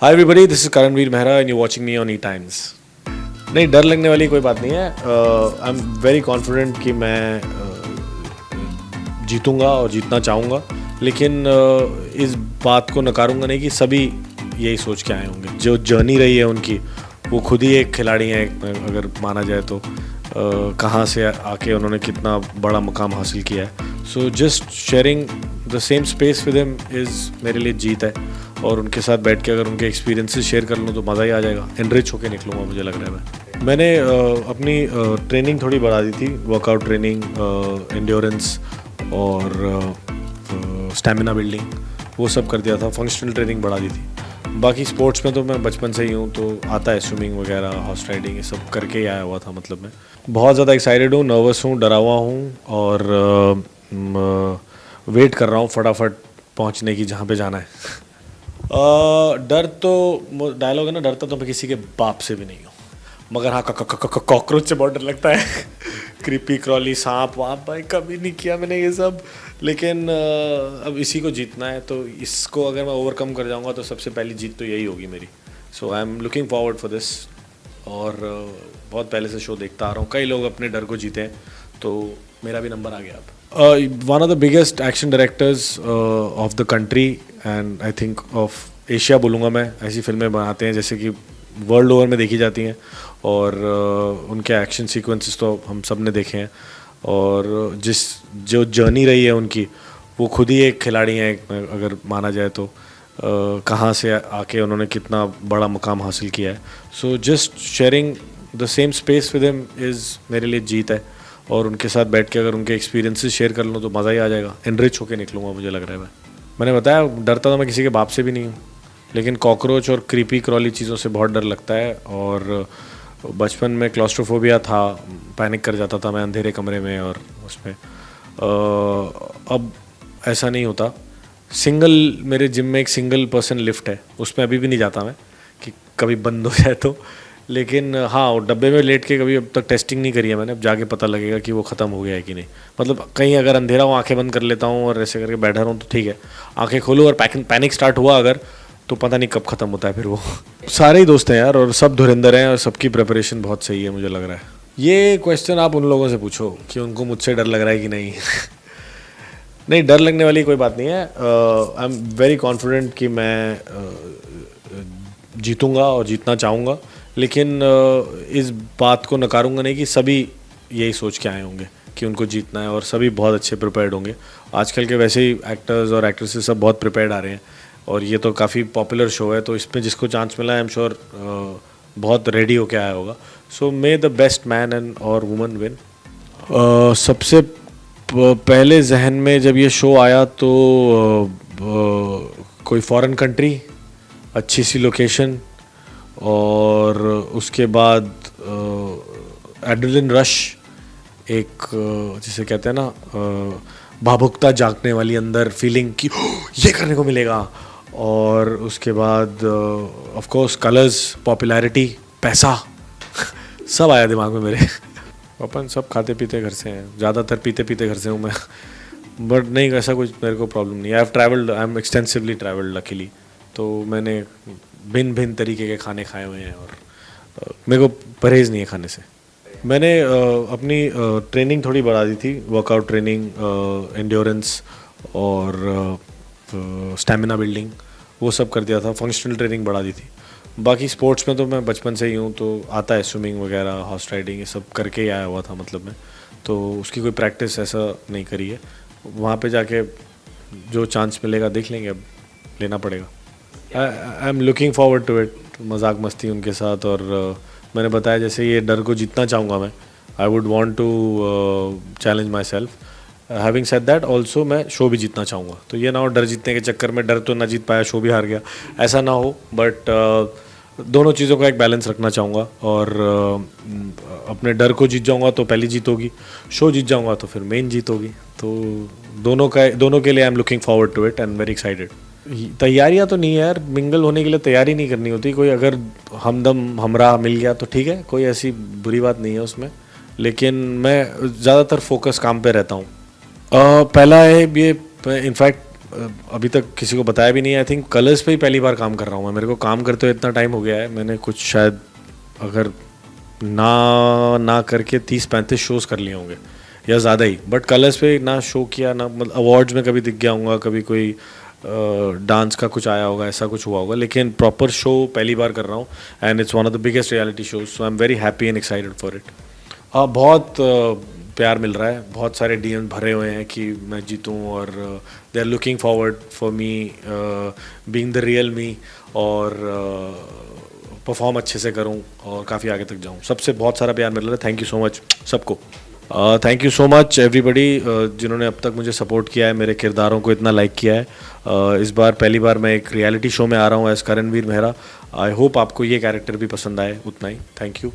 Hi everybody, this is Karanvir Mehra and you watching me on E Times. नहीं, डर लगने वाली कोई बात नहीं है। आई एम वेरी कॉन्फिडेंट कि मैं जीतूंगा और जीतना चाहूँगा, लेकिन इस बात को नकारूंगा नहीं कि सभी यही सोच के आए होंगे। जो जर्नी रही है उनकी, वो खुद ही एक खिलाड़ी हैं अगर माना जाए तो। कहाँ से आके उन्होंने कितना बड़ा मुकाम हासिल किया है। So just sharing the same space with him is मेरे लिए जीत है। और उनके साथ बैठ के अगर उनके एक्सपीरियंसेस शेयर कर लूँ तो मज़ा ही आ जाएगा। एनरिच होके निकलूँगा, मुझे लग रहा है। मैंने अपनी ट्रेनिंग थोड़ी बढ़ा दी थी, वर्कआउट ट्रेनिंग, एंड्योरेंस और स्टैमिना बिल्डिंग, वो सब कर दिया था। फंक्शनल ट्रेनिंग बढ़ा दी थी। बाकी स्पोर्ट्स में तो मैं बचपन से ही हूँ, तो आता है स्विमिंग वगैरह, हॉर्स राइडिंग, ये सब करके ही आया हुआ था। मतलब मैं बहुत ज़्यादा एक्साइटेड हूँ, नर्वस हूँ, डरा हुआ हूँ और वेट कर रहा हूँ फटाफट पहुँचने की जहाँ पे जाना है। डर तो डायलॉग है ना, डरता तो मैं किसी के बाप से भी नहीं हूँ, मगर हाँ कॉकरोच से बहुत डर लगता है। क्रीपी क्रॉली, सांप वाप, भाई कभी नहीं किया मैंने ये सब। लेकिन अब इसी को जीतना है, तो इसको अगर मैं ओवरकम कर जाऊँगा तो सबसे पहली जीत तो यही होगी मेरी। So I am looking forward for this. और बहुत पहले से शो देखता आ रहा हूँ, कई लोग अपने डर को जीते हैं, तो मेरा भी नंबर आ गया अब। One of the biggest action directors of the country and I think of Asia बोलूँगा मैं। ऐसी फिल्में बनाते हैं जैसे कि वर्ल्ड ओवर में देखी जाती हैं, और उनके एक्शन सीक्वेंसेस तो हम सब ने देखे हैं। और जो जर्नी रही है उनकी, वो खुद ही एक खिलाड़ी हैं अगर माना जाए तो। कहाँ से आके उन्होंने कितना बड़ा मुकाम हासिल किया है। So just sharing the same space with him is मेरे लिए जीत है। और उनके साथ बैठ के अगर उनके एक्सपीरियंसेस शेयर कर लूँ तो मज़ा ही आ जाएगा। एनरिच होके निकलूँगा, मुझे लग रहा है। मैंने बताया, डरता तो मैं किसी के बाप से भी नहीं हूँ, लेकिन कॉकरोच और क्रीपी क्रॉली चीज़ों से बहुत डर लगता है। और बचपन में क्लॉस्ट्रोफोबिया था, पैनिक कर जाता था मैं अंधेरे कमरे में, और उसमें अब ऐसा नहीं होता। मेरे जिम में एक सिंगल पर्सन लिफ्ट है, उसमें अभी भी नहीं जाता मैं कि कभी बंद हो जाए तो। लेकिन हाँ, डब्बे में लेट के कभी अब तक टेस्टिंग नहीं करी है मैंने। अब जाके पता लगेगा कि वो ख़त्म हो गया है कि नहीं। मतलब कहीं अगर अंधेरा हो, आंखें बंद कर लेता हूँ और ऐसे करके बैठा रहूँ तो ठीक है। आंखें खोलूँ और पैनिक स्टार्ट हुआ अगर, तो पता नहीं कब ख़त्म होता है फिर वो। सारे ही दोस्त हैं यार, और सब धुरंधर हैं, और सबकी प्रिपरेशन बहुत सही है मुझे लग रहा है। ये क्वेश्चन आप उन लोगों से पूछो कि उनको मुझसे डर लग रहा है कि नहीं। नहीं, डर लगने वाली कोई बात नहीं है। आई एम वेरी कॉन्फिडेंट कि मैं जीतूंगा और जीतना चाहूँगा, लेकिन इस बात को नकारूंगा नहीं कि सभी यही सोच के आए होंगे कि उनको जीतना है, और सभी बहुत अच्छे प्रिपेयर्ड होंगे। आजकल के वैसे ही एक्टर्स और एक्ट्रेसेस सब बहुत प्रिपेयर्ड आ रहे हैं, और ये तो काफ़ी पॉपुलर शो है, तो इसमें जिसको चांस मिला है, आई एम श्योर बहुत रेडी होके आया होगा। So may the best man and और वुमन विन। सबसे पहले जहन में जब ये शो आया तो कोई फॉरेन कंट्री, अच्छी सी लोकेशन, और उसके बाद एड्रेनलिन रश, एक जिसे कहते हैं ना भावुकता जागने वाली अंदर फीलिंग कि ये करने को मिलेगा। और उसके बाद ऑफ कोर्स कलर्स, पॉपुलैरिटी, पैसा, सब आया दिमाग में मेरे। अपन सब खाते पीते घर से हैं, ज़्यादातर पीते पीते घर से हूँ मैं। बट नहीं, ऐसा कुछ मेरे को प्रॉब्लम नहीं है। I M extensively travelled luckily, तो मैंने भिन्न भिन्न तरीके के खाने खाए हुए हैं, और मेरे को परहेज़ नहीं है खाने से। मैंने अपनी ट्रेनिंग थोड़ी बढ़ा दी थी, वर्कआउट ट्रेनिंग, एंड्योरेंस और स्टैमिना बिल्डिंग, वो सब कर दिया था। फंक्शनल ट्रेनिंग बढ़ा दी थी। बाकी स्पोर्ट्स में तो मैं बचपन से ही हूँ, तो आता है स्विमिंग वगैरह, हॉर्स राइडिंग, ये सब करके ही आया हुआ था। मतलब मैं तो उसकी कोई प्रैक्टिस ऐसा नहीं करी है। वहाँ पे जाके जो चांस मिलेगा देख लेंगे, अब लेना पड़ेगा। I am looking forward to it, मजाक मस्ती उनके साथ। और मैंने बताया जैसे ये डर को जीतना चाहूँगा मैं। I would want to challenge myself. Having said that also मैं शो भी जीतना चाहूँगा। तो ये ना हो डर जीतने के चक्कर में डर तो ना जीत पाया, शो भी हार गया, ऐसा ना हो। बट दोनों चीज़ों का एक बैलेंस रखना चाहूँगा, और अपने डर को जीत जाऊँगा तो पहली जीत होगी, शो जीत जाऊँगा तो फिर मेन जीत होगी। तो दोनों के लिए I am looking forward to it and very excited. तैयारियाँ तो नहीं है यार, मिंगल होने के लिए तैयारी नहीं करनी होती। कोई अगर हमदम हमराह मिल गया तो ठीक है, कोई ऐसी बुरी बात नहीं है उसमें। लेकिन मैं ज़्यादातर फोकस काम पे रहता हूँ। पहला है ये, इनफैक्ट अभी तक किसी को बताया भी नहीं है। आई थिंक कलर्स पे ही पहली बार काम कर रहा हूँ मैं। मेरे को काम करते हुए इतना टाइम हो गया है, मैंने कुछ शायद अगर ना करके 30-35 शोज़ कर लिए होंगे या ज़्यादा ही, बट कलर्स पे ना शो किया ना, मतलब अवार्ड्स में कभी दिख गया हूँगा, कभी कोई डांस का कुछ आया होगा, ऐसा कुछ हुआ होगा, लेकिन प्रॉपर शो पहली बार कर रहा हूँ and it's one of the biggest reality shows, so I am very happy and excited for it. बहुत प्यार मिल रहा है, बहुत सारे डीएम भरे हुए हैं कि मैं जीतूं और they are looking forward for me being the real me, और परफॉर्म अच्छे से करूं और काफ़ी आगे तक जाऊं। सबसे बहुत सारा प्यार मिल रहा है, थैंक यू सो मच सबको। Thank you so much everybody जिन्होंने अब तक मुझे सपोर्ट किया है, मेरे किरदारों को इतना लाइक किया है। इस बार पहली बार मैं एक रियलिटी शो में आ रहा हूँ as Karanvir Mehra. I hope आपको ये कैरेक्टर भी पसंद आए उतना ही। Thank you.